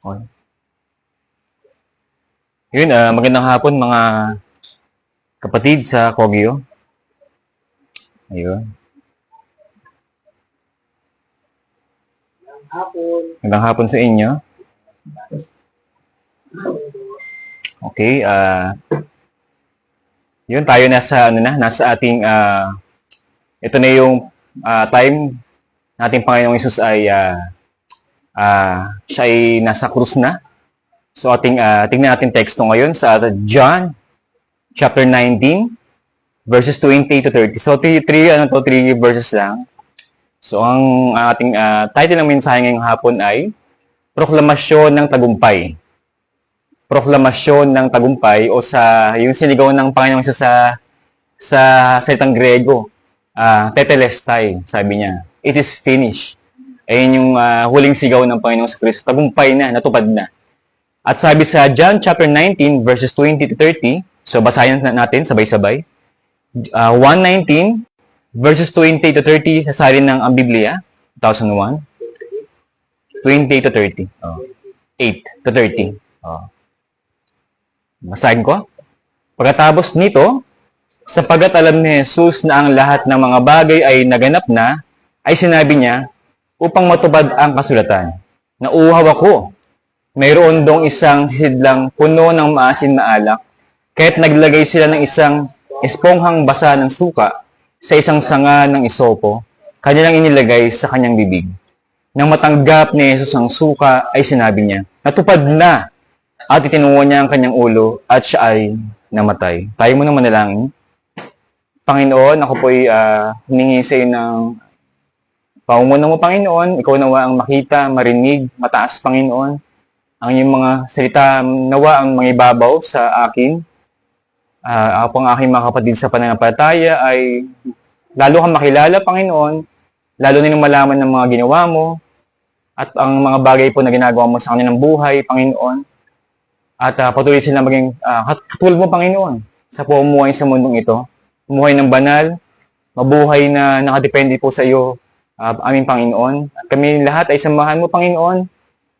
On. Yun, magandang hapon mga kapatid sa Kogyo. Ayun. Magandang hapon sa inyo. Okay, yun tayo nasa ating ito na yung time nating Panginoong Hesus ay siya ay nasa krus na. So tingnan natin teksto ngayon sa John chapter 19 verses 20 to 30. So 3 verses lang. So ang ating title ng mensahe ngayong hapon ay Proklamasyon ng Tagumpay. Proklamasyon ng Tagumpay o sa yung sinigaw ng Panginoong Hesus sa salitang Grego, tetelestai, sabi niya. It is finished. Ayun yung huling sigaw ng Panginoong Kristo. Tagumpay na, natupad na. At sabi sa John chapter 19 verses 20 to 30, so basahin natin sabay-sabay. 1:19 verses 20 to 30 sa salin ng ang Biblia, 2001. 20 to 30. 8 to 30. Basahin ko. Pagkatapos nito, sapagat alam ni Jesus na ang lahat ng mga bagay ay naganap na, ay sinabi niya, upang matupad ang kasulatan. Nauuhaw ako. Mayroon dong isang sisidlang puno ng maasin na alak, kaya't naglagay sila ng isang esponghang basa ng suka sa isang sanga ng isopo, kanilang inilagay sa kanyang bibig. Nang matanggap ni Jesus ang suka, ay sinabi niya, natupad na, at itinungo niya ang kanyang ulo, at siya ay namatay. Tayo muna manalangin. Panginoon, ako po'y humingi sa iyo ng paungunan mo, Panginoon. Ikaw nawa ang makita, marinig, mataas, Panginoon. Ang iyong mga salita nawa ang mangibabaw sa akin. Ako ang aking mga kapatid sa pananampalataya ay lalo kang makilala, Panginoon. Lalo nilang malaman ng mga ginawa mo at ang mga bagay po na ginagawa mo sa kanilang buhay, Panginoon. At patuloy sila maging katulad mo, Panginoon, sa pamumuhay sa mundong ito. Pumuhay ng banal, mabuhay na nakadepende po sa iyo, aming Panginoon. At kami lahat ay samahan mo, Panginoon.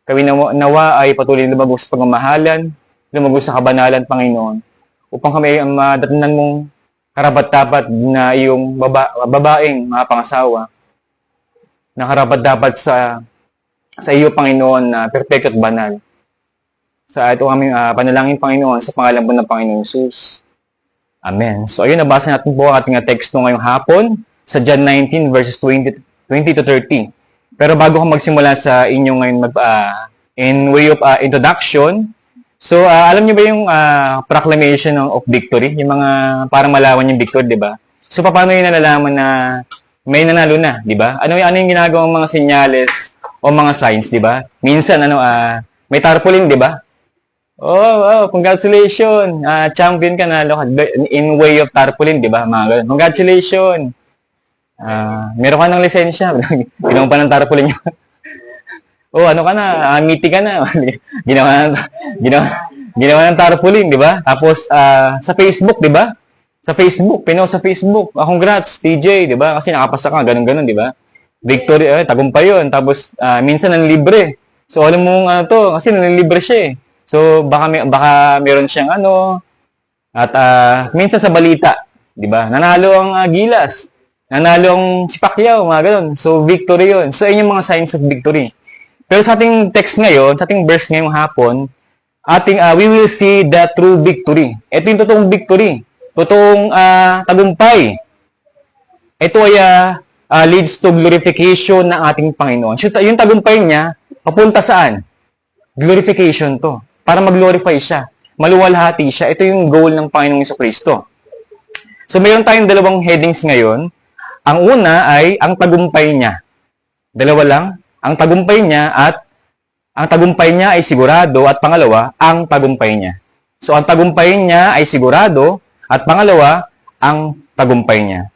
Kami nawa ay patuloy lumagos sa pagmamahalan, lumagos sa kabanalan, Panginoon, upang kami ang madatnan mong karapat-dapat na iyong babaeng mga pangasawa, na karapat-dapat sa iyo, Panginoon, na perfect at banal. Sa ito aming panalangin, Panginoon, sa pangalan po ng Panginoong Hesus. Amen. So ayun, nabasa natin po ang ating teksto ngayong hapon sa John 19 verses 20 to 30. Pero bago ko magsimula sa inyong ngayon in way of introduction, so alam niyo ba yung proclamation of victory? Yung mga parang malawan yung victory, di ba? So paano yun nalalaman na may nanalo na, di ba? Ano yung ginagawang mga senyales o mga signs, di ba? Minsan may tarpaulin, di ba? Oh, congratulations. Champion ka na in way of tarpaulin, di ba? Mga ganun. Congratulations. Meron ka ng lisensya. Ginawa pa ng tarpaulin nyo. Ano ka na? Meeting ka na. ginawa ng tarpaulin, di ba? Tapos, sa Facebook, di ba? Sa Facebook, sa Facebook. Congrats, TJ, di ba? Kasi nakapasa ka, ganun-ganun, di ba? Victory, tagumpay yun. Tapos, minsan nanlibre. So, alam mo kasi nanlibre siya eh. So, baka meron siyang at minsan sa balita, di ba? Nanalo ang Gilas. Nanalo ang si Pacquiao, mga ganun. So, victory yun. So, yun yung mga signs of victory. Pero sa ating text ngayon, sa ating verse ngayong hapon, we will see the true victory. Ito yung totoong victory. Totoong tagumpay. Ito ay leads to glorification ng ating Panginoon. So, yung tagumpay niya, papunta saan? Glorification to. Para mag-glorify siya. Maluwalhati siya. Ito yung goal ng Panginoong Jesucristo. So, mayroon tayong dalawang headings ngayon. Ang una ay ang tagumpay niya. Dalawa lang. Ang tagumpay niya at ang tagumpay niya ay sigurado at pangalawa, ang tagumpay niya. So, ang tagumpay niya ay sigurado at pangalawa, ang tagumpay niya.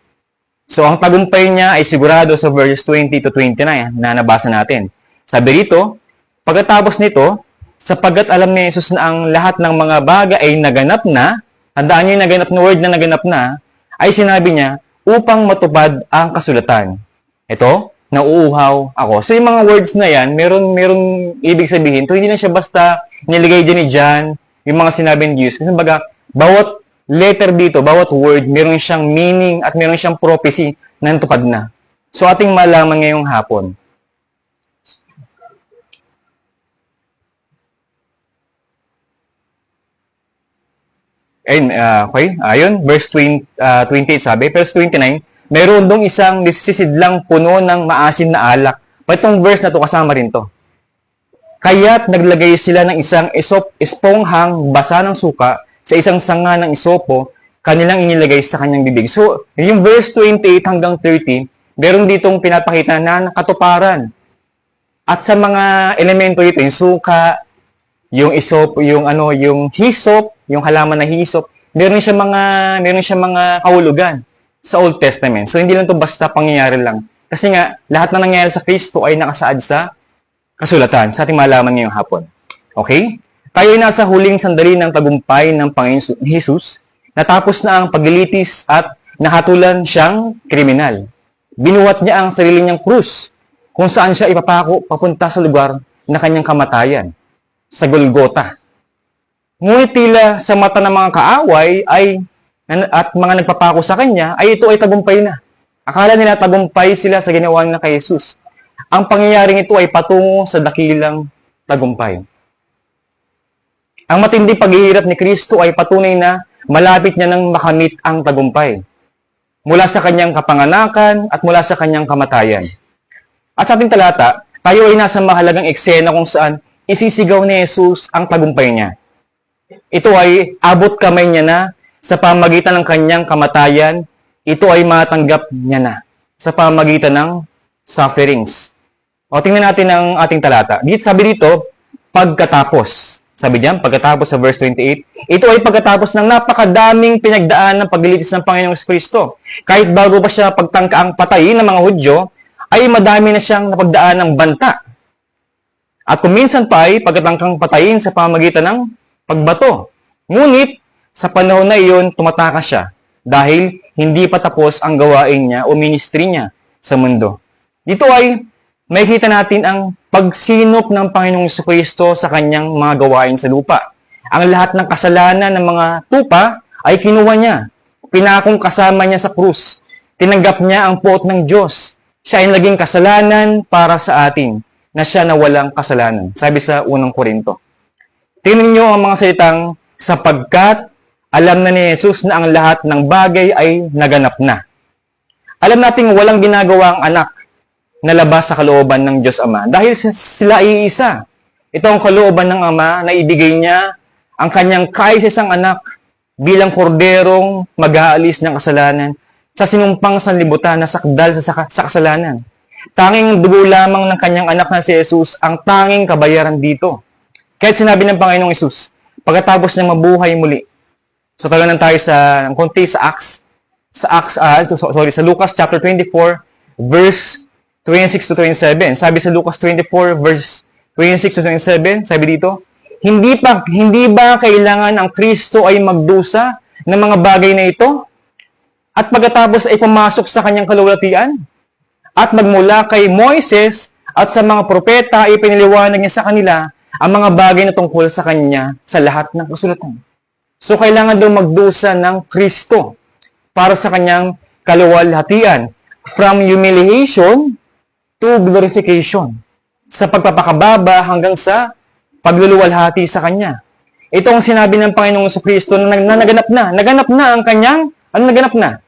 So, ang tagumpay niya ay sigurado sa verses 20 to 29 na nabasa natin. Sabi rito, pagkatapos nito, sapagat alam ni Jesus na ang lahat ng mga bagay ay naganap na, tandaan niyo yung naganap na word na naganap na, ay sinabi niya, upang matupad ang kasulatan. Ito, nauuhaw ako. So, yung mga words na yan, meron ibig sabihin. So, hindi na siya basta niligay din ni John, yung mga sinabi ni Jesus. Kasi baga, bawat letter dito, bawat word, meron siyang meaning at meron siyang prophecy na natupad na. So, ating malaman ngayong hapon. Okay, ayun, verse 28 sabi, verse 29, meron dong isang nisisidlang puno ng maasim na alak. Itong verse na to kasama rin to. Kaya't naglagay sila ng isang esponghang basa ng suka sa isang sanga ng isopo, kanilang inilagay sa kanyang bibig. So, yung verse 28 hanggang 30, meron ditong pinapakita na nakatuparan. At sa mga elemento ito, yung suka, yung isop, yung hisop, yung halaman na hisop, meron siya mga kahulugan sa Old Testament. So, hindi lang to basta pangyayari lang. Kasi nga, lahat na nangyayari sa Kristo ay nakasaad sa kasulatan, sa ating malaman ngayong hapon. Okay? Tayo ay nasa huling sandali ng tagumpay ng Panginoon Jesus. Natapos na ang paglilitis at nahatulan siyang kriminal. Binuhat niya ang sarili niyang krus, kung saan siya ipapako papunta sa lugar na kanyang kamatayan, sa Golgota. Ngunit tila sa mata ng mga kaaway at mga nagpapako sa kanya, ay ito ay tagumpay na. Akala nila tagumpay sila sa ginawa na kay Jesus. Ang pangyayaring ito ay patungo sa dakilang tagumpay. Ang matinding paghihirap ni Kristo ay patunay na malapit niya nang makamit ang tagumpay. Mula sa kanyang kapanganakan at mula sa kanyang kamatayan. At sa ating talata, tayo ay nasa mahalagang eksena kung saan isisigaw ni Jesus ang tagumpay niya. Ito ay abot kamay niya na sa pamagitan ng kanyang kamatayan. Ito ay matanggap niya na sa pamagitan ng sufferings. O tingnan natin ang ating talata. Sabi dito, pagkatapos. Sabi diyan, pagkatapos sa verse 28, ito ay pagkatapos ng napakadaming pinagdaan ng paglilitis ng Panginoong Kristo. Kahit bago pa siya pagtangkaang patayin ng mga Hudyo, ay madami na siyang napagdaan ng banta. At kung minsan pa ay pagkatangkang patayin sa pamagitan ng pagbato. Ngunit, sa panahon na iyon, tumatakas siya dahil hindi pa tapos ang gawain niya o ministry niya sa mundo. Dito ay makikita natin ang pagsinop ng Panginoong Kristo sa kanyang mga gawain sa lupa. Ang lahat ng kasalanan ng mga tupa ay kinuha niya. Pinakong kasama niya sa krus. Tinanggap niya ang puot ng Diyos. Siya ay naging kasalanan para sa atin na siya na walang kasalanan. Sabi sa 1 Korinto. Tingnan niyo ang mga salitang sapagkat alam na ni Jesus na ang lahat ng bagay ay naganap na. Alam nating walang ginagawa ang anak na labas sa kalooban ng Diyos Ama dahil sila ay isa. Ito ang kalooban ng Ama na ibigay niya ang kanyang kaisa-isang anak bilang korderong mag-aalis ng kasalanan sa sinumpang sanlibutan na sakdal sa kasalanan. Tanging dugo lamang ng kanyang anak na si Jesus ang tanging kabayaran dito. Kahit sinabi ng Panginoong Jesus, pagkatapos niya mabuhay muli. So talagang tayo sa konti sa Lucas chapter 24 verse 26 to 27. Sabi sa Lucas 24 verse 26 to 27, sabi dito, hindi ba kailangan ang Kristo ay magdusa ng mga bagay na ito? At pagkatapos ay pumasok sa kanyang kalulatian? At magmula kay Moises at sa mga propeta ay piniliwanag niya sa kanila ang mga bagay na tungkol sa kanya sa lahat ng kasulatan. So, kailangan daw magdusa ng Kristo para sa kanyang kaluwalhatian. From humiliation to glorification. Sa pagpapakababa hanggang sa pagluluwalhati sa kanya. Ito ang sinabi ng Panginoong Kristo na naganap na. Naganap na ang kanyang, naganap na?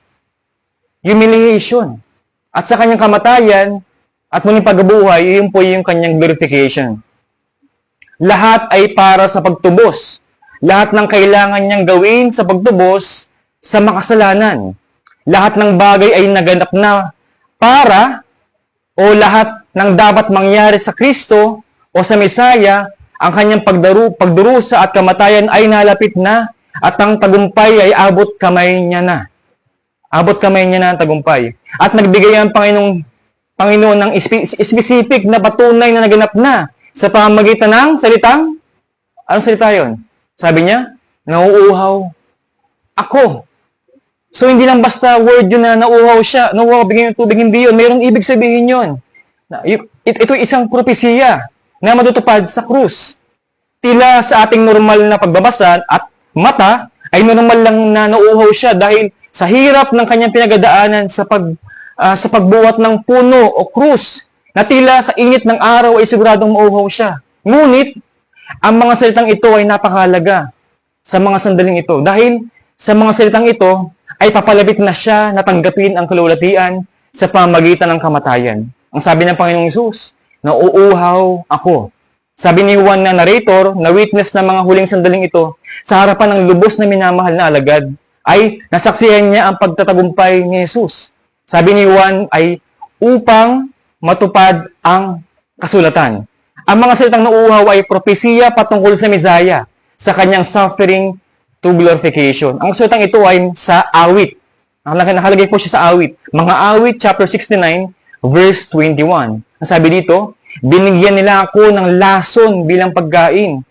Humiliation. At sa kanyang kamatayan at muling pagbubuhay, yun po yung kanyang glorification. Lahat ay para sa pagtubos. Lahat ng kailangan niyang gawin sa pagtubos sa makasalanan. Lahat ng bagay ay naganap na para o lahat ng dapat mangyari sa Kristo o sa Mesaya, ang kanyang pagdurusa at kamatayan ay nalapit na at ang tagumpay ay abot kamay niya na. Abot kamay niya na ang tagumpay. At nagbigay ang Panginoon ng specific na patunay na naganap na sa pamamagitan ng salitang, anong salita yun? Sabi niya, nauuhaw ako. So, hindi lang basta word yun na nauuhaw siya, nauuhaw bigyan ng tubig, hindi yun. Mayroong ibig sabihin yun. Ito ay isang propesiya na matutupad sa krus. Tila sa ating normal na pagbabasa at mata ay normal lang na nauuhaw siya dahil sa hirap ng kanyang pinagadaanan sa pagbuhat ng puno o krus na tila sa init ng araw ay siguradong mauuhaw siya. Ngunit, ang mga salitang ito ay napakahalaga sa mga sandaling ito dahil sa mga salitang ito ay papalapit na siya na tanggapin ang kalulatian sa pamamagitan ng kamatayan. Ang sabi ng Panginoong Hesus, nauuhaw ako. Sabi ni Juan na narrator, na witness ng mga huling sandaling ito, sa harapan ng lubos na minamahal na alagad, ay nasaksihan niya ang pagtatagumpay ni Jesus. Sabi ni Juan ay upang matupad ang kasulatan. Ang mga salitang nauuhaw ay propesiya patungkol sa Mesiah, sa kanyang suffering to glorification. Ang salitang ito ay sa awit. Nakalagay po siya sa awit. Mga awit, chapter 69, verse 21. Ang sabi dito, binigyan nila ako ng lason bilang pagkain,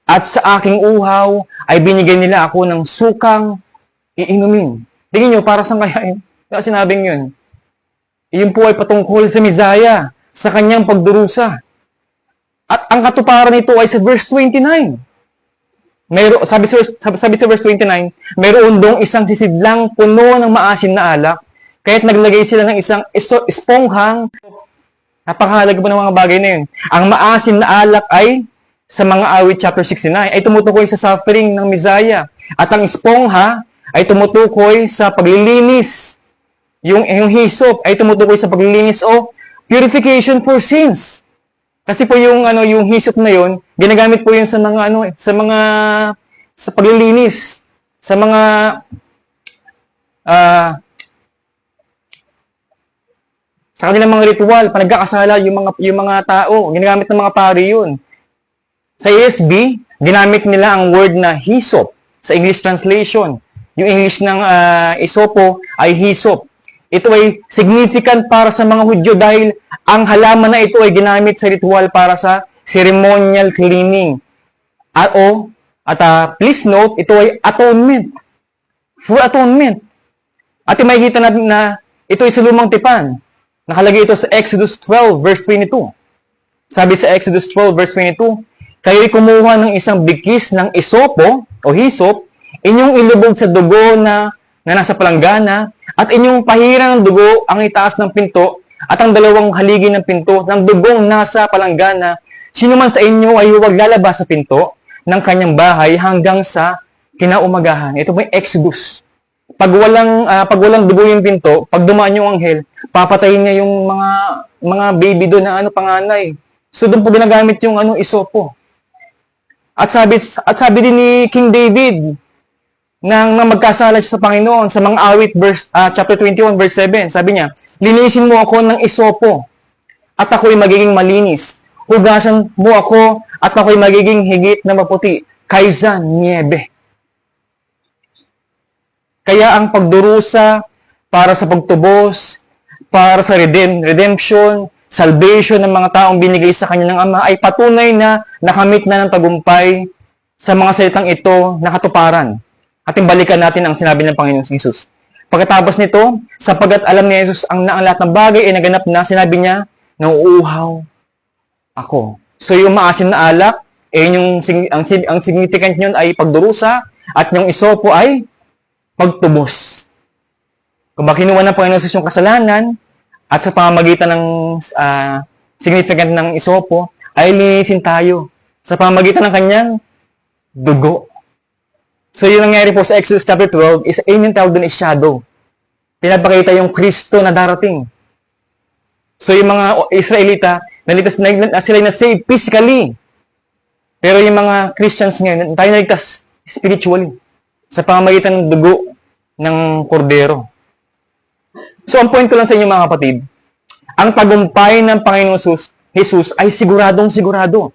at sa aking uhaw ay binigyan nila ako ng sukang iinumin. Tingin nyo, para saan kaya yun? Kaya sinabing yun. Iyon po ay patungkol sa Mesiah, sa kanyang pagdurusa. At ang katuparan nito ay sa verse 29. Sabi sa verse 29, mayroon dong isang sisidlang puno ng maasim na alak, kaya't naglagay sila ng isang esponghang. Napakahalaga po ng mga bagay na yun. Ang maasim na alak ay, sa mga awit chapter 69, ay tumutukoy sa suffering ng Mesiah. At ang espongha ay tumutukoy sa paglilinis. Yung hyssop ay tumutukoy sa paglilinis o purification for sins. Kasi po yung hyssop na yun, ginagamit po yun sa mga sa paglilinis, sa mga sa kanilang mga ritual, panagkakasala yung mga tao, ginagamit ng mga pari yun. Sa ESV, ginamit nila ang word na hyssop sa English translation. Yung English ng isopo ay hyssop. Ito ay significant para sa mga Hudyo dahil ang halaman na ito ay ginamit sa ritual para sa ceremonial cleaning. Please note, ito ay atonement. For atonement. At makikita natin na ito ay sa lumang tipan. Nakalagay ito sa Exodus 12, verse 22. Sabi sa Exodus 12, verse 22, kayo'y kumuha ng isang bikis ng isopo o hyssop, inyong ilubog sa dugo na nasa palanggana, at inyong pahirang ng dugo ang itaas ng pinto, at ang dalawang haligi ng pinto ng dugong nasa palanggana. Sino man sa inyo ay huwag lalabas sa pinto ng kanyang bahay hanggang sa kinaumagahan. Ito may Exodus. Pag walang dugo yung pinto, pag dumaan yung anghel, papatayin niya yung mga baby doon na panganay. So doon po ginagamit yung isopo. At sabi din ni King David nang magkasala siya sa Panginoon sa mga awit chapter 21 verse 7. Sabi niya, linisin mo ako ng isopo at ako'y magiging malinis. Hugasan mo ako at ako'y magiging higit na maputi kaysa niebe. Kaya ang pagdurusa para sa pagtubos, para sa redemption, salvation ng mga taong binigay sa kanya ng Ama ay patunay na nakamit na ng tagumpay sa mga salitang ito na katuparan. Ating balikan natin ang sinabi ng Panginoong Jesus. Pagkatapos nito, sapagkat alam ni Jesus ang lahat ng bagay ay naganap na, sinabi niya, nauuhaw ako. So yung maasim na alak, ang significant niyon ay pagdurusa, at yung isopo ay pagtubos. Kung kinuha ng Panginoon Jesus yung kasalanan, at sa pamamagitan ng significant ng isopo, ay linisin tayo sa pamamagitan ng kanyang dugo. So, yung nangyari po sa Exodus chapter 12 is, yung tawag doon is shadow. Pinapakita yung Kristo na darating. So, yung mga Israelita, sila na-save physically. Pero yung mga Christians ngayon, tayo naligtas spiritually sa pamamagitan ng dugo ng kordero. So, ang point ko lang sa inyo mga kapatid, ang tagumpay ng Panginoon Jesus ay siguradong-sigurado.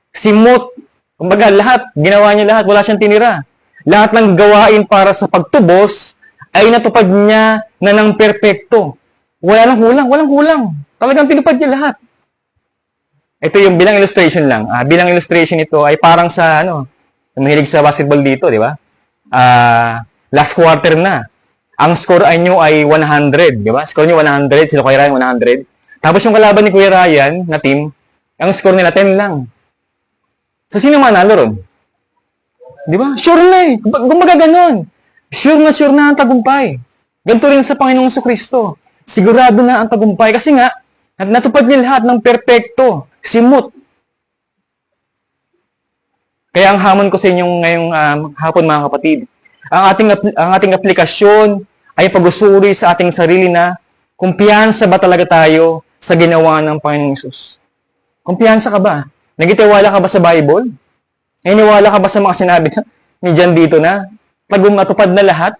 Simot, kumbaga lahat, ginawa niya lahat, wala siyang tinira. Lahat ng gawain para sa pagtubos ay natupad niya na ng perpekto. Walang kulang. Talagang tinupad niya lahat. Ito yung bilang illustration lang. Bilang illustration ito ay parang sa, mahilig sa basketball dito, di ba? Last quarter na. Ang score ay nyo ay 100, di ba? Score nyo 100, sino kayo rin 100. Tapos yung kalaban ni Kuya Ryan na team, ang score nila 10 lang. So, sino manalo ron? Di ba? Sure na eh. Gumaga ganon. Sure na ang tagumpay. Ganito rin sa Panginoong Kristo. Sigurado na ang tagumpay. Kasi nga, natupad niya lahat ng perpekto. Simut. Kaya ang hamon ko sa inyong ngayong hapon, mga kapatid, ang ating aplikasyon ay pag-usuri sa ating sarili na kumpiyansa ba talaga tayo sa ginawa ng Panginoong Hesus? Kumpiyansa ka ba? Nagitiwala ka ba sa Bible? Naniniwala ka ba sa mga sinabi ni John dito na matupad na lahat?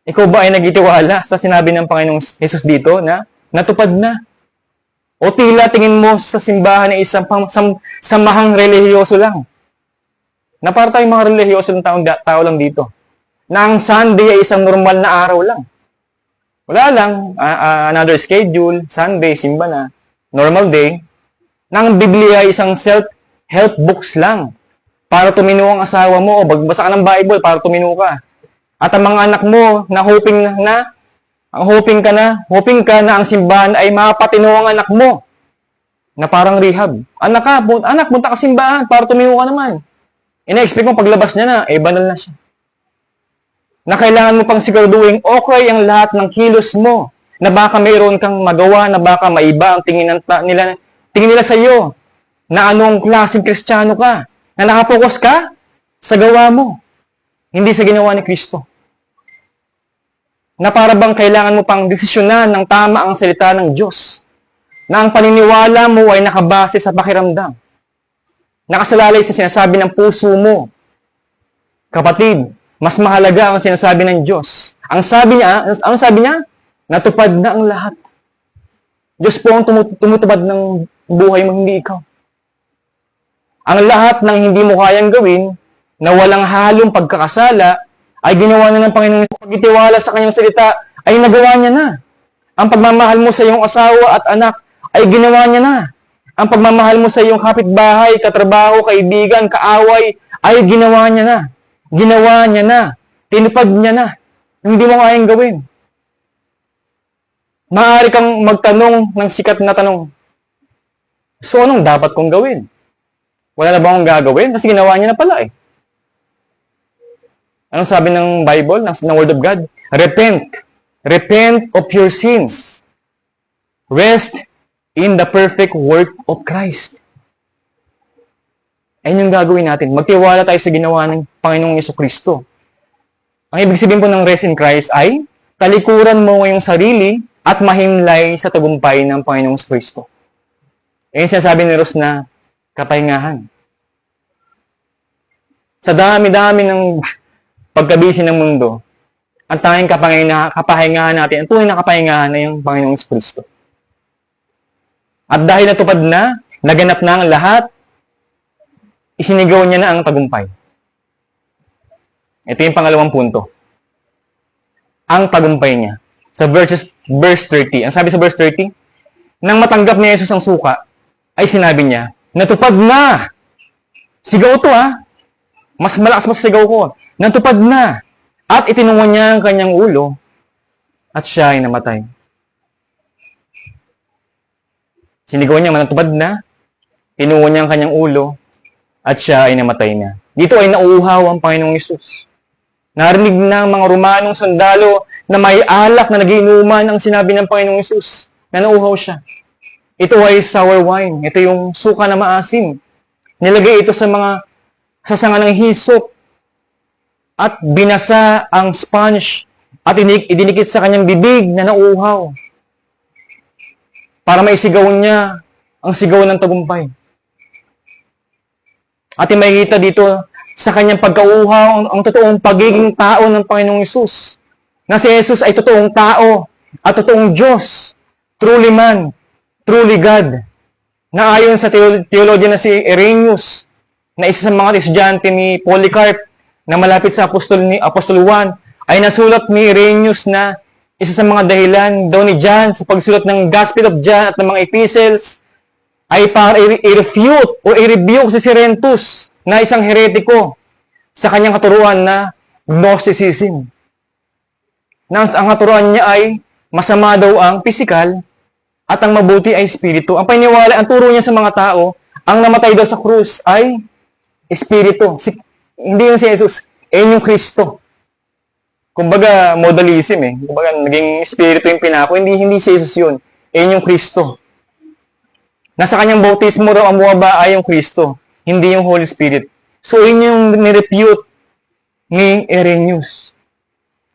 Ikaw ba ay nagitiwala sa sinabi ng Panginoong Hesus dito na natupad na? O tila tingin mo sa simbahan ay isang samahang relihiyoso lang? Na para tayong mga relihiyoso ng tao lang dito. Na ang Sunday ay isang normal na araw lang. Wala lang, another schedule, Sunday, simba na, normal day. Nang Biblia ay isang self-help books lang. Para tumino ang asawa mo o magbasa ka ng Bible para tumino ka. At ang mga anak mo na hoping ka na ang simbahan ay mapatino ang anak mo. Na parang rehab. Anak, punta ka simbahan para tumino ka naman. Ina-expect mo paglabas niya na, banal na siya. Na kailangan mo pang siguraduhin okay ang lahat ng kilos mo. Na baka mayroon kang magawa, na baka maiba ang tingin nila sa iyo. Na anong klaseng Kristiyano ka. Na nakapokus ka sa gawa mo. Hindi sa ginawa ni Kristo. Na para bang kailangan mo pang desisyonan ng tama ang salita ng Diyos. Na ang paniniwala mo ay nakabase sa pakiramdam. Nakasalalay sa sinasabi ng puso mo. Kapatid, mas mahalaga ang sinasabi ng Diyos. Ang sabi niya, natupad na ang lahat. Diyos po ang tumutupad ng buhay mo, hindi ikaw. Ang lahat ng hindi mo kayang gawin, na walang halong pagkakasala, ay ginawa na ng Panginoon. Pagitiwala sa kanyang salita, ay nagawa niya na. Ang pagmamahal mo sa iyong asawa at anak, ay ginawa niya na. Ang pagmamahal mo sa iyong kapitbahay, katrabaho, kaibigan, kaaway, ay ginawa niya na. Ginawa niya na. Tinupad niya na. Hindi mo kayang gawin. Maaari kang magtanong ng sikat na tanong. So, anong dapat kong gawin? Wala na ba akong gagawin? Kasi ginawa niya na pala eh. Anong sabi ng Bible, ng Word of God? Repent. Repent of your sins. Rest in the perfect work of Christ. Ayun yung gagawin natin. Magtiwala tayo sa ginawa ng Panginoong Jesucristo. Ang ibig sabihin po ng rest in Christ ay talikuran mo ngayong sarili at mahimlay sa tagumpay ng Panginoong Jesucristo. Ayun sinasabi ni Rose na kapahingahan. Sa dami-dami ng pagkabisi ng mundo, ang tanging kapahingahan natin, ang tunay na kapahingahan na yung Panginoong Jesucristo. At dahil natupad na, naganap na ang lahat, isinigaw niya na ang tagumpay. Ito yung pangalawang punto. Ang tagumpay niya. Sa verse 30. Ang sabi sa verse 30, nang matanggap ni Jesus ang suka, ay sinabi niya, natupad na! Sigaw to Mas malakas pa sa sigaw ko. Natupad na! At itinungan niya ang kanyang ulo, at siya ay namatay. Sinigaw niya, natupad na, tinungan niya ang kanyang ulo, at siya ay namatay na. Dito ay nauuhaw ang Panginoong Hesus. Narinig ng mga Romanong sundalo na may alak na nagiinuman ang sinabi ng Panginoong Hesus na nauuhaw siya. Ito ay sour wine. Ito yung suka na maasim. Nilagay ito sa sanga ng hisop at binasa ang sponge at idinikit sa kanyang bibig na nauuhaw para maisigaw niya ang sigaw ng tagumpay. At makikita dito sa kanyang pagkauhaw ang totoong pagiging tao ng Panginoong Hesus. Na si Jesus ay totoong tao at totoong Diyos. Truly man, truly God. Na ayon sa theologian na si Irenaeus, na isa sa mga estudyante ni Polycarp na malapit sa Apostol Juan, ay nasulat ni Irenaeus na isa sa mga dahilan daw ni John sa pagsulat ng Gospel of John at ng mga epistles ay para i-refute o i-rebuke si Cerinthus na isang heretiko sa kanyang katuruan na Gnosticism. Na ang katuruan niya ay masama daw ang pisikal at ang mabuti ay espiritu. Ang paniniwala, ang turo niya sa mga tao, ang namatay daw sa krus ay espiritu. Hindi yun si Jesus, yung Kristo. Kumbaga, modalism eh. Kumbaga, naging espiritu yung pinako. Hindi si Jesus yun. Yung Kristo. Nasa kanyang bautismo raw ang bumaba ay yung Kristo. Hindi yung Holy Spirit. So, yun yung nirepute ni Irenaeus.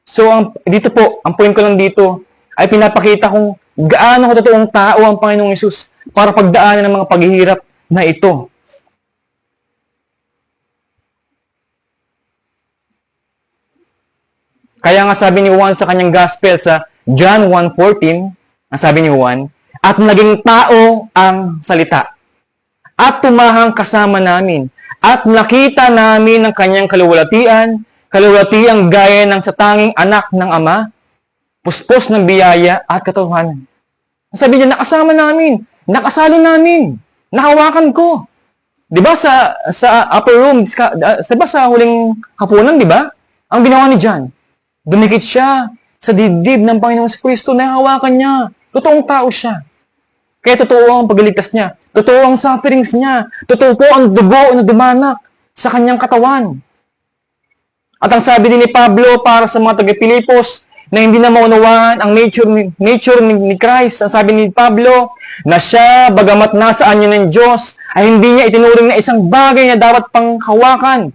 So, dito po, ang point ko lang dito, ay pinapakita kung gaano totoong tao ang Panginoong Hesus para pagdaanan ng mga paghihirap na ito. Kaya nga sabi ni Juan sa kanyang gospel sa John 1:14, ang sabi ni Juan, at naging tao ang salita. At tumahang kasama namin. At nakita namin ang kanyang kaluwalhatian gaya ng sa tanging anak ng Ama, puspos ng biyaya at katotohanan. Sabi niya, nakasama namin, nakasalo namin, nahawakan ko. Di ba sa upper room, diba sa huling hapunan, di ba? Ang ginawa ni John, dumikit siya sa dibdib ng Panginoong Kristo, nahawakan niya. Totoong tao siya. Kaya totoo ang pagliligtas niya. Totoo ang sufferings niya. Totoo po ang dugo na dumanak sa kanyang katawan. At ang sabi din ni Pablo para sa mga taga-Pilipos na hindi na maunawaan ang nature ni Christ, ang sabi ni Pablo, na siya, bagamat nasa anyo ng Diyos, ay hindi niya itinuring na isang bagay na dapat pang hawakan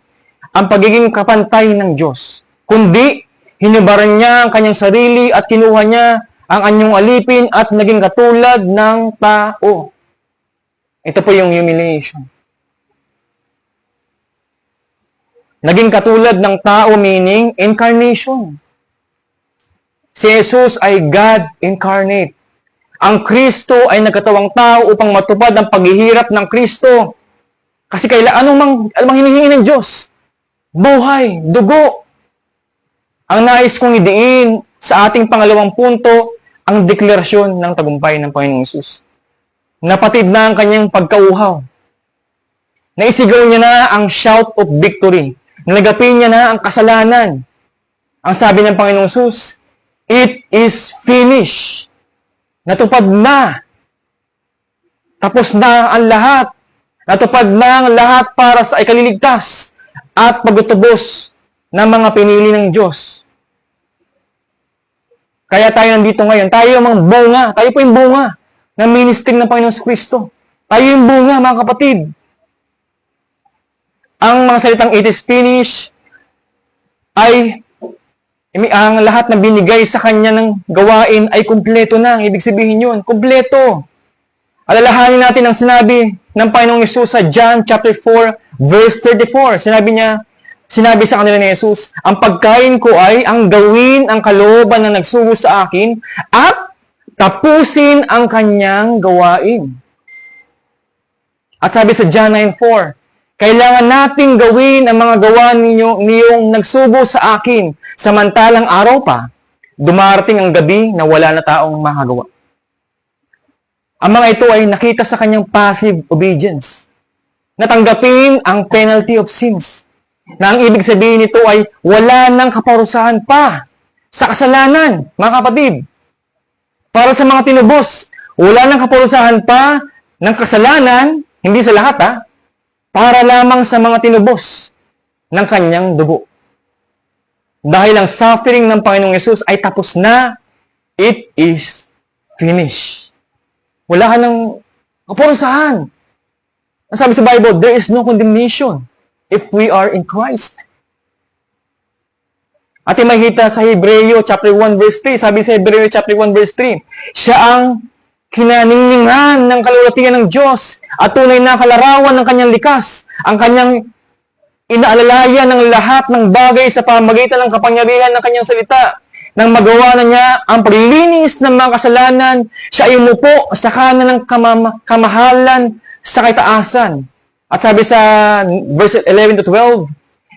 ang pagiging kapantay ng Diyos. Kundi, hinubaran niya ang kanyang sarili at kinuha niya ang anyong alipin at naging katulad ng tao. Ito po yung humiliation. Naging katulad ng tao meaning incarnation. Si Jesus ay God incarnate. Ang Kristo ay nagkatawang tao upang matupad ang paghihirap ng Kristo. Kasi anong hinihingi ng Diyos? Buhay, dugo. Ang nais kong idiin sa ating pangalawang punto, ang deklarasyon ng tagumpay ng Panginoong Hesus. Napatid na ang kanyang pagkauhaw. Naisigaw niya na ang shout of victory. Nalagapin niya na ang kasalanan. Ang sabi ng Panginoong Hesus, it is finished. Natupad na. Tapos na ang lahat. Natupad na ang lahat para sa ikaliligtas at pagtutubos ng mga pinili ng Diyos. Kaya tayo nandito ngayon. Tayo yung mga bunga. Tayo po yung bunga ng ministry ng Panginoong Kristo. Tayo yung bunga, mga kapatid. Ang mga salitang it is finished ay ang lahat na binigay sa kanya ng gawain ay kumpleto na. Ibig sabihin yun, kumpleto. Alalahanin natin ang sinabi ng Panginoong Hesus sa John chapter 4, verse 34. Sinabi sa kanila ni Hesus, ang pagkain ko ay ang gawin ang kalooban na nagsugo sa akin at tapusin ang kanyang gawain. At sabi sa John 9:4, kailangan nating gawin ang mga gawa niyong nagsugo sa akin, samantalang araw pa, dumarating ang gabi na wala na taong makagawa. Ang mga ito ay nakita sa kanyang passive obedience. Natanggapin ang penalty of sins. Na ang ibig sabihin nito ay wala nang kaparusahan pa sa kasalanan, mga kapatid. Para sa mga tinubos, wala nang kaparusahan pa ng kasalanan, hindi sa lahat para lamang sa mga tinubos ng kanyang dugo. Dahil ang suffering ng Panginoong Hesus ay tapos na, it is finished. Wala ka ng kaparusahan. Ang sabi sa Bible, there is no condemnation if we are in Christ. At makikita sa Hebreo chapter 1 verse 3, sabi sa Hebreo chapter 1 verse 3, siya ang kinaningningan ng kaluwalhatian ng Diyos at tunay na kalarawan ng kanyang likas, ang kanyang inaalalayan ng lahat ng bagay sa pamamagitan ng kapangyarihan ng kanyang salita. Nang magawa na niya ang paglilinis ng mga kasalanan, siya ay umupo sa kanan ng kamahalan sa kaitaasan. At sabi sa verse 11 to 12,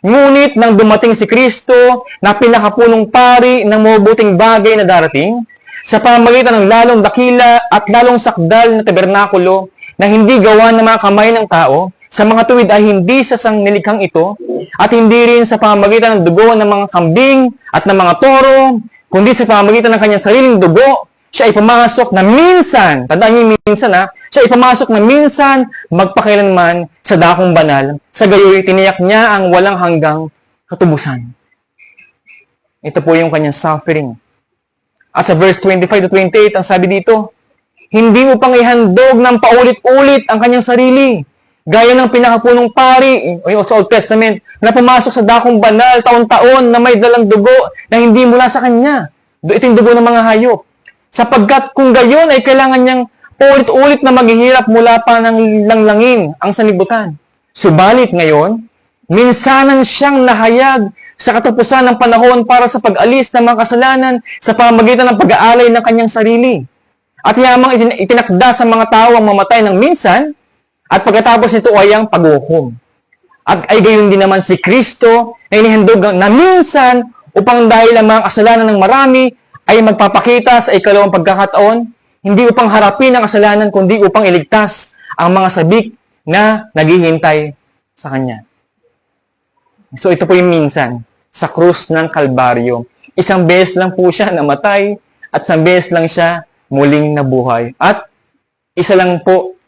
ngunit nang dumating si Kristo na pinakapunong pari ng mabubuting bagay na darating, sa pamamagitan ng lalong dakila at lalong sakdal na tabernakulo na hindi gawa ng mga kamay ng tao, sa mga tuwid ay hindi sa sangnilikhang ito, at hindi rin sa pamamagitan ng dugo ng mga kambing at ng mga toro, kundi sa pamamagitan ng kanyang sariling dugo, siya ay pumasok na minsan, tandaan niyo yung minsan siya ay pumasok na minsan magpakailanman sa dakong banal, sa gayoy tiniyak niya ang walang hanggang katubusan. Ito po yung kanyang suffering. At sa verse 25 to 28, ang sabi dito, hindi upang ihandog ng paulit-ulit ang kanyang sarili, gaya ng pinakapunong pari, o sa Old Testament, na pumasok sa dakong banal taon-taon na may dalang dugo na hindi mula sa kanya. Ito yung dugo ng mga hayop. Sapagkat kung gayon ay kailangan niyang ulit-ulit na maghihirap mula pa ng langlangin ang sanlibutan. Subalit ngayon, minsanan siyang nahayag sa katapusan ng panahon para sa pag-alis ng mga kasalanan sa pamamagitan ng pag-aalay ng kanyang sarili. At yamang itinakda sa mga tao ang mamatay ng minsan, at pagkatapos nito ay ang paghukom. At ay gayon din naman si Kristo na inihandog na minsan upang dahil ang mga kasalanan ng marami ay magpapakita sa ikalawang pagkakataon, hindi upang harapin ang kasalanan, kundi upang iligtas ang mga sabik na naghihintay sa Kanya. So ito po yung minsan, sa krus ng Kalbaryo. Isang beses lang po siya namatay, at isang beses lang siya muling nabuhay. At isa lang po,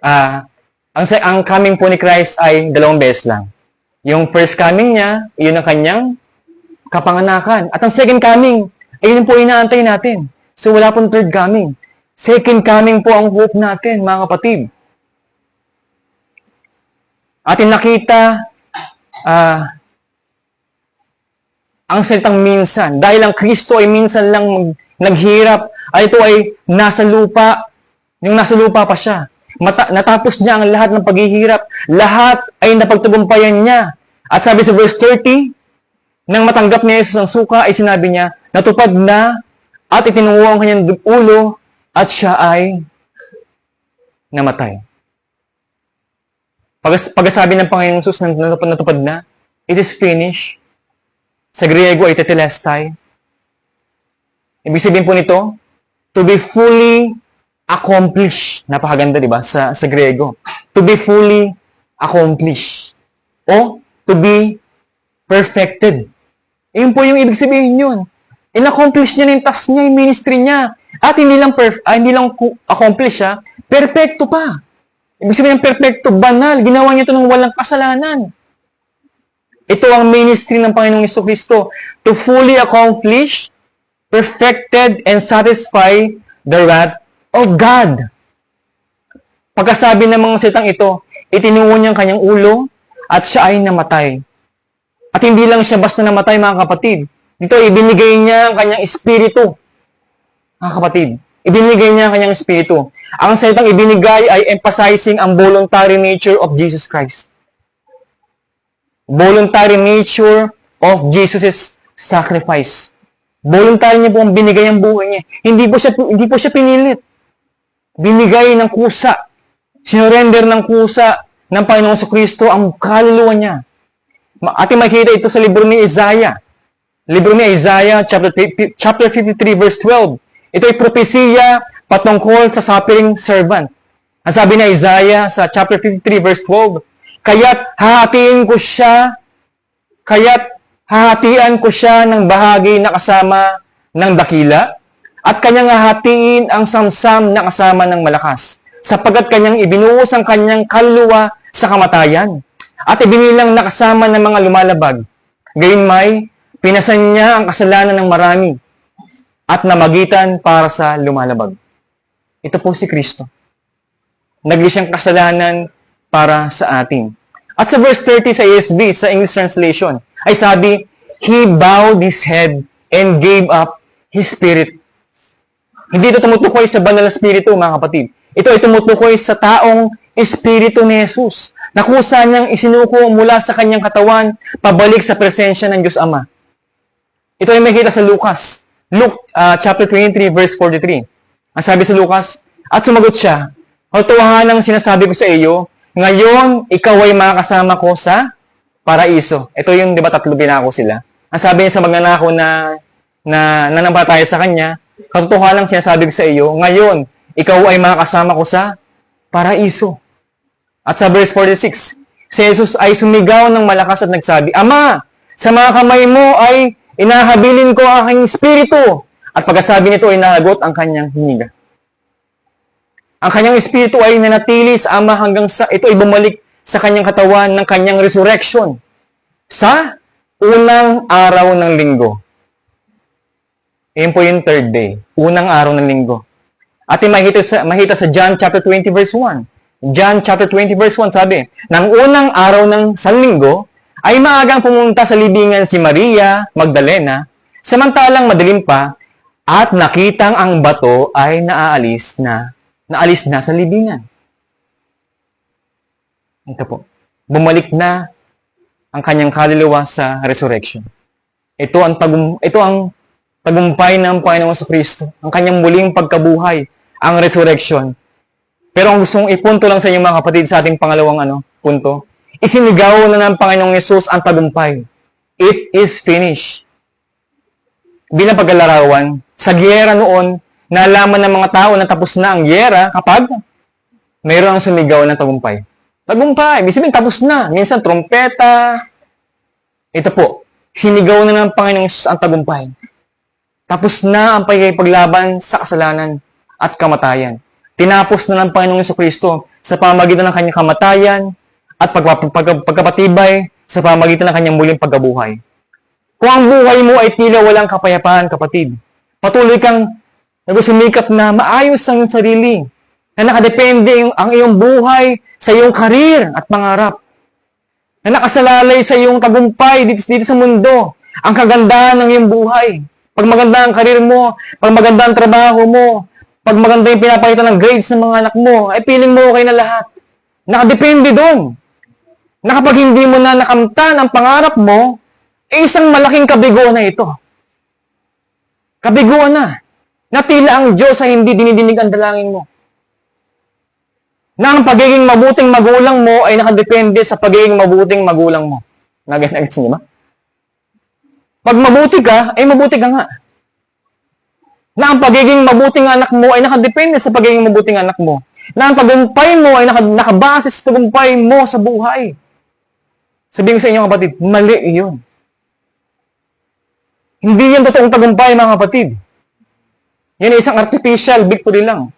ang coming po ni Christ ay 2 beses lang. Yung first coming niya, yun ang kanyang kapanganakan. At ang second coming, ayun po inaantay natin. So wala pong third coming. Second coming po ang hope natin, mga kapatid. Atin nakita ang salitang minsan. Dahil ang Kristo ay minsan lang naghirap, ay ito ay nasa lupa. Yung nasa lupa pa siya. Natapos niya ang lahat ng paghihirap. Lahat ay napagtagumpayan niya. At sabi sa verse 30, nang matanggap ni Jesus ang suka, ay sinabi niya, natupad na at itinungo ang kanyang ulo at siya ay namatay. Pagkasabi ng Panginoong Jesus na natupad na, it is finished. Sa Griego ay tetelestai. Ibig sabihin po nito, to be fully accomplished. Napakaganda, di ba? Sa Griego. To be fully accomplished. O to be perfected. Yun po yung ibig sabihin yun. In-accomplish niya na yung task niya, yung ministry niya. At hindi lang accomplish siya, perfecto pa. Ibig sabihin ng perfecto, banal. Ginawa niya ito ng walang kasalanan. Ito ang ministry ng Panginoong Jesucristo. To fully accomplish, perfected, and satisfy the wrath of God. Pagkasabi ng mga salitang ito, itinungo niya ang kanyang ulo at siya ay namatay. At hindi lang siya basta namatay, mga kapatid. Dito, ibinigay niya ang kanyang espiritu. Mga kapatid, ibinigay niya ang kanyang espiritu. Ang salitang ibinigay ay emphasizing ang voluntary nature of Jesus Christ. Voluntary nature of Jesus' sacrifice. Voluntary niya po ang binigay ang buhay niya. Hindi po siya pinilit. Binigay ng kusa. Sinurrender ng kusa ng Panginoong Jesucristo ang kaluluwa niya. Ating makikita ito sa libro ni Isaiah. Libro ni Isaiah, chapter 53, verse 12. Ito ay propesiya patungkol sa suffering servant. Ang sabi ni Isaiah sa chapter 53, verse 12, kaya't hahatian ko siya ng bahagi na kasama ng dakila, at kanyang hahatiin ang samsam na kasama ng malakas, sapagkat kanyang ibinuhos ang kanyang kaluluwa sa kamatayan, at ibinilang na kasama ng mga lumalabag. Gayunmay, pinasan niya ang kasalanan ng marami, at namagitan para sa lumalabag. Ito po si Kristo. Nagli siyang kasalanan para sa atin. At sa verse 30 sa ESV, sa English translation, ay sabi, He bowed His head and gave up His spirit. Hindi ito tumutukoy sa banal na spirito, mga kapatid. Ito ay tumutukoy sa taong espiritu ni Jesus, na kusa niyang isinuko mula sa kanyang katawan, pabalik sa presensya ng Diyos Ama. Ito ay makikita sa Lucas. Luke chapter 23, verse 43. Ang sabi sa Lucas, at sumagot siya, katotohanang sinasabi ko sa iyo, ngayon, ikaw ay makakasama ko sa paraiso. Ito yung, di ba, 3 binako sila. Ang sabi niya sa magnanakaw na nanampalataya sa kanya, katotohanan sinasabi ko sa iyo, ngayon, ikaw ay makakasama ko sa paraiso. At sa verse 46, si Jesus ay sumigaw ng malakas at nagsabi, Ama, sa mga kamay mo ay Inahabilin ko ang aking espiritu. At pagkasabi nito ay nalagot ang kanyang hininga. Ang kanyang espiritu ay nanatili sa Ama hanggang sa ito ay bumalik sa kanyang katawan ng kanyang resurrection sa unang araw ng linggo. Ayan po yung third day. Unang araw ng linggo. At mahita sa John chapter 20 verse 1. John chapter 20 verse 1 sabi, nang unang araw ng sanlinggo, ay maagang pumunta sa libingan si Maria Magdalena, samantalang madilim pa, at nakitang ang bato ay naalis na sa libingan. Ito po. Bumalik na ang kanyang kaluluwa sa resurrection. Ito ang tagumpay ng Panginoon sa Kristo. Ang kanyang muling pagkabuhay, ang resurrection. Pero ang gustong ipunto lang sa inyo mga kapatid sa ating pangalawang punto, isinigaw na ng Panginoong Yesus ang tagumpay. It is finished. Bilang paglalarawan, sa giyera noon, nalaman ng mga tao na tapos na ang giyera kapag mayroon ang sumigaw ng tagumpay. Tagumpay, ibig sabihin tapos na. Minsan trompeta. Ito po, sinigaw na ng Panginoong Yesus ang tagumpay. Tapos na ang pagkikipaglaban sa kasalanan at kamatayan. Tinapos na ng Panginoong Jesucristo sa pamamagitan ng kanyang kamatayan at pagkapatibay sa pamamagitan ng kanyang muling pagkabuhay. Kung ang buhay mo ay tila walang kapayapaan, kapatid, patuloy kang nagsumikap na maayos ang iyong sarili, na nakadepende ang iyong buhay sa iyong karir at pangarap, na nakasalalay sa iyong tagumpay dito sa mundo, ang kagandahan ng iyong buhay. Pag maganda ang karir mo, pag maganda ang trabaho mo, pag maganda yung pinapakita ng grades ng mga anak mo, ay piling mo okay na lahat. Nakadepende doon. Na kapag hindi mo na nakamtan ang pangarap mo, ay isang malaking kabiguan na ito. Kabiguan na. Na tila ang Diyos ay hindi dinidinig ang dalangin mo. Na ang pagiging mabuting magulang mo ay nakadepende sa pagiging mabuting magulang mo. Nagets niyo ba? Pag mabuti ka, ay mabuti ka nga. Na ang pagiging mabuting anak mo ay nakadepende sa pagiging mabuting anak mo. Na ang tagumpay mo ay nakabase sa tagumpay mo sa buhay. Sabihin ko sa inyo kapatid, mali iyon. Hindi yan totoong tagumpay mga kapatid. Yan ay isang artificial victory lang.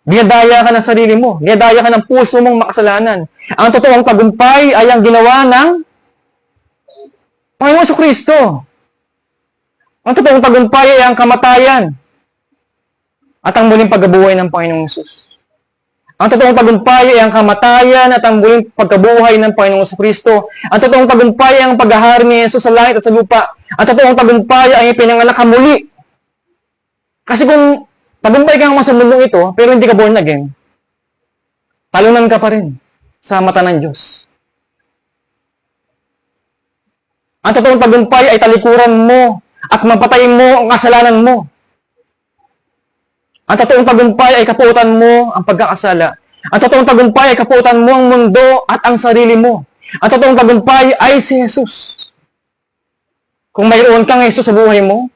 Dinadaya ka ng sarili mo. Dinadaya ka ng puso mong makasalanan. Ang totoong tagumpay ay ang ginawa ng Panginoon Jesucristo. Ang totoong tagumpay ay ang kamatayan at ang muling pagkabuhay ng Panginoong Yesus. Ang totoong tagumpay ay ang kamatayan at ang muling pagkabuhay ng Panginoong Jesucristo. Ang totoong tagumpay ay ang paghahari ni Yesus sa langit at sa lupa. Ang totoong tagumpay ay pinanganak ka muli. Kasi kung tagumpay ka nga sa mundong ito, pero hindi ka born again, talunan ka pa rin sa mata ng Diyos. Ang totoong tagumpay ay talikuran mo at mapatayin mo ang kasalanan mo. Ang totoong tagumpay ay kaputan mo ang pagkakasala. Ang totoong tagumpay ay kaputan mo ang mundo at ang sarili mo. Ang totoong tagumpay ay si Jesus. Kung mayroon kang Jesus sa buhay mo,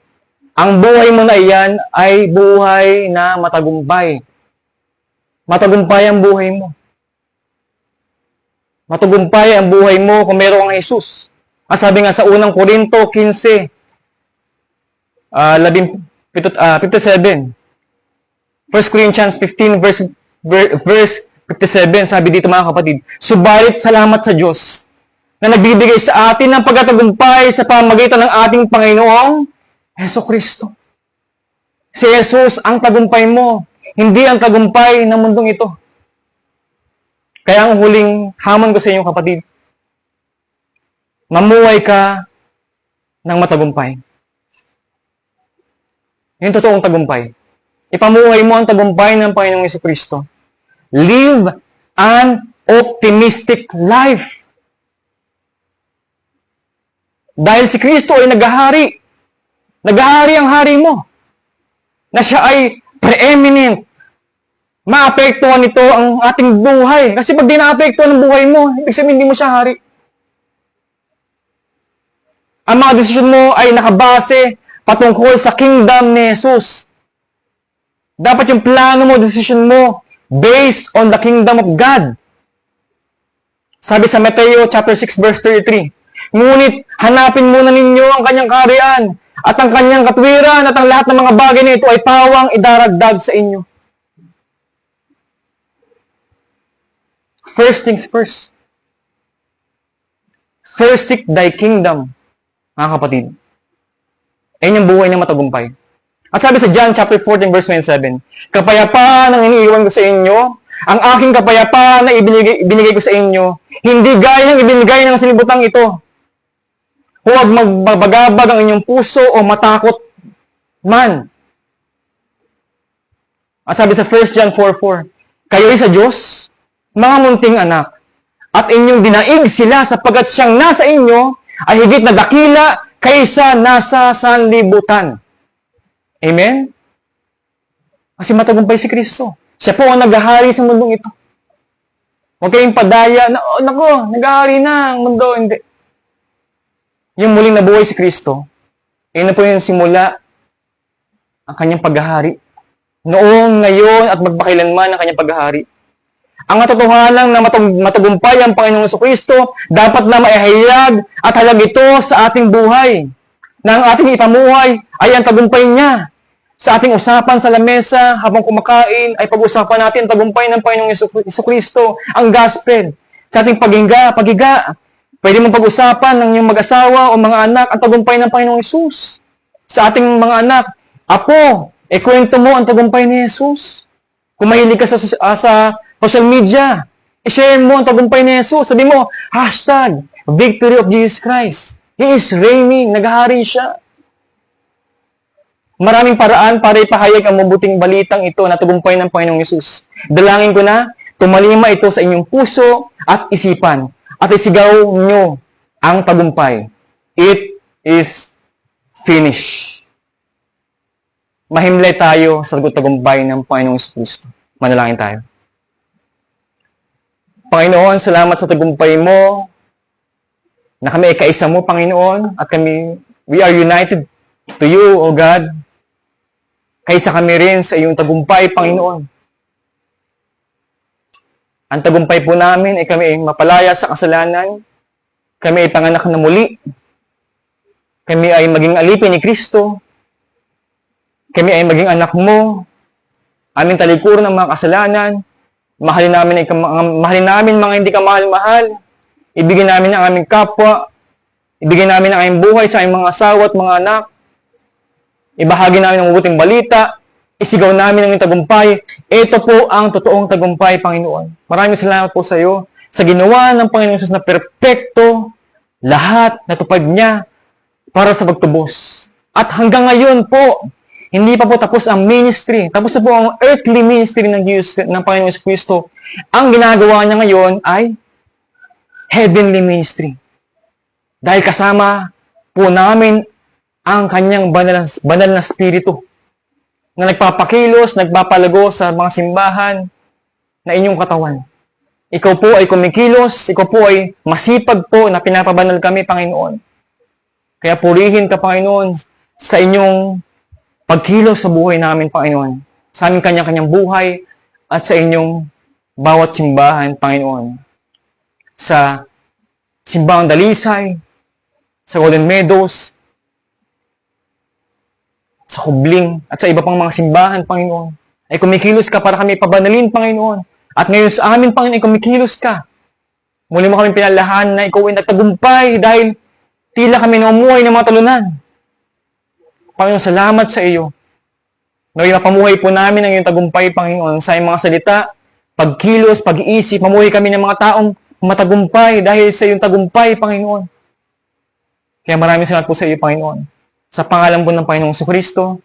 ang buhay mo na iyan ay buhay na matagumpay. Matagumpay ang buhay mo. Matagumpay ang buhay mo kung mayroon kang Jesus. Sabi nga sa unang Korinto 15, 57. 1 Corinthians 15 verse 57, sabi dito mga kapatid, subalit salamat sa Diyos na nagbibigay sa atin ng pagkatagumpay sa pamamagitan ng ating Panginoong Jesucristo. Si Jesus ang tagumpay mo, hindi ang tagumpay ng mundong ito. Kaya ang huling hamon ko sa inyo kapatid, mamuhay ka ng matagumpay. Yung totoong tagumpay. Ipamuhay mo ang tagumpay ng Panginoong Jesucristo. Live an optimistic life. Dahil si Kristo ay naghahari. Naghahari ang hari mo. Na siya ay preeminent. Maapektuhan nito ang ating buhay. Kasi pag di naapektuhan ang buhay mo, ibig sabihin hindi mo siya hari. Ang mga desisyon mo ay nakabase patungkol sa kingdom ni Jesus. Dapat yung plano mo, decision mo, based on the kingdom of God. Sabi sa Mateo chapter 6 verse 33, Ngunit hanapin muna ninyo ang kanyang kaharian at ang kanyang katwiran at ang lahat ng mga bagay na ito ay pawang idaragdag sa inyo. First things first. First seek thy kingdom, mga kapatid. Ayun yung buhay ng matagumpay. At sabi sa John chapter 14 verse 27, kapayapaan ang iniiwan ko sa inyo, ang aking kapayapaan na ibinigay ko sa inyo, hindi gaya ng ibinigay ng sinibutang ito. Huwag magbagabag ang inyong puso o matakot man. At sabi sa 1 John 4:4, kayo'y sa Diyos, mga munting anak, at inyong dinaig sila sapagkat siyang nasa inyo ay higit na dakila kaysa nasa sanlibutan. Amen? Kasi matagumpay si Kristo. Siya po ang naghahari sa mundong ito. Huwag kayong padaya na, oh, nako, naghahari na ang mundo. Hindi. Yung muling nabuhay si Kristo, yun na po yung simula ang kanyang paghahari. Noong, ngayon, at magpakailanman ang kanyang paghahari. Ang katotohanan na matagumpay ang Panginoong Jesucristo dapat na maihayag at halag ito sa ating buhay. Na ang ating ipamuhay ay ang tagumpay niya. Sa ating usapan sa lamesa habang kumakain ay pag-usapan natin ang tagumpay ng Panginoong Jesucristo, ang gospel. Sa ating pagiga, pwede mong pag-usapan ng iyong mag-asawa o mga anak ang tagumpay ng Panginoong Yesus. Sa ating mga anak, apo, kwento mo ang tagumpay ni Jesus. Kung mahilig ka sa social media, i-share mo ang tagumpay ni Jesus. Sabi mo, #Victory of Jesus Christ. He is reigning. Naghahari siya. Maraming paraan para ipahayag ang mabuting balitang ito na tagumpay ng Panginoong Yesus. Dalangin ko na, tumalima ito sa inyong puso at isipan at isigaw nyo ang tagumpay. It is finished. Mahimlay tayo sa tagumpay ng Panginoong Jesucristo. Manalangin tayo. Panginoon, salamat sa tagumpay mo na kami ay kaisa mo, Panginoon, at we are united to you, O God. Kaisa kami rin sa iyong tagumpay, Panginoon. Ang tagumpay po namin ay kami ay mapalaya sa kasalanan, kami ay panganak na muli, kami ay maging alipin ni Kristo, kami ay maging anak mo, aming talikuran ng mga kasalanan, mahalin namin mga hindi ka mahal-mahal, ibigin namin ang aming kapwa, ibigin namin ang aming buhay sa aming mga asawa at mga anak, ibahagi namin ang mabuting balita, isigaw namin ang tagumpay. Ito po ang totoong tagumpay, Panginoon. Maraming salamat po sa iyo sa ginawa ng Panginoon Jesus na perpekto, lahat natupad niya para sa pagtubos. At hanggang ngayon po, hindi pa po tapos ang ministry. Tapos na po ang earthly ministry ng Panginoon Jesucristo. Ang ginagawa niya ngayon ay heavenly ministry. Dahil kasama po namin ang kanyang banal na spirito na nagpapakilos, nagpapalago sa mga simbahan na inyong katawan. Ikaw po ay kumikilos, ikaw po ay masipag po na pinapabanal kami, Panginoon. Kaya purihin ka, Panginoon, sa inyong pagkilos sa buhay namin, Panginoon. Sa aming kanya-kanyang buhay at sa inyong bawat simbahan, Panginoon. Sa simbahang Dalisay, sa Golden Meadows, sa Hubling, at sa iba pang mga simbahan, Panginoon, ay kumikilos ka para kami pabanalin, Panginoon. At ngayon sa amin, Panginoon, ay kumikilos ka. Muli mo kami pinalahan na ikaw ay nagtagumpay dahil tila kami naumuhay ng mga talunan. Panginoon, salamat sa iyo. Naway mapamuhay po namin ang iyong tagumpay, Panginoon, sa iyong mga salita, pagkilos, pag-iisip, mamuhay kami ng mga taong matagumpay dahil sa iyong tagumpay, Panginoon. Kaya maraming salamat po sa iyo, Panginoon. Sa pangalan po ng Panginoong Jesucristo.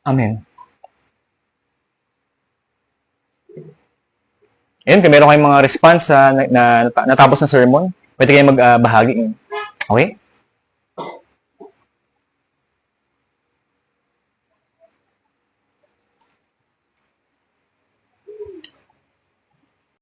Amen. Ayun, kung meron kayong mga response na natapos na sermon, pwede kayong magbahagi. Okay?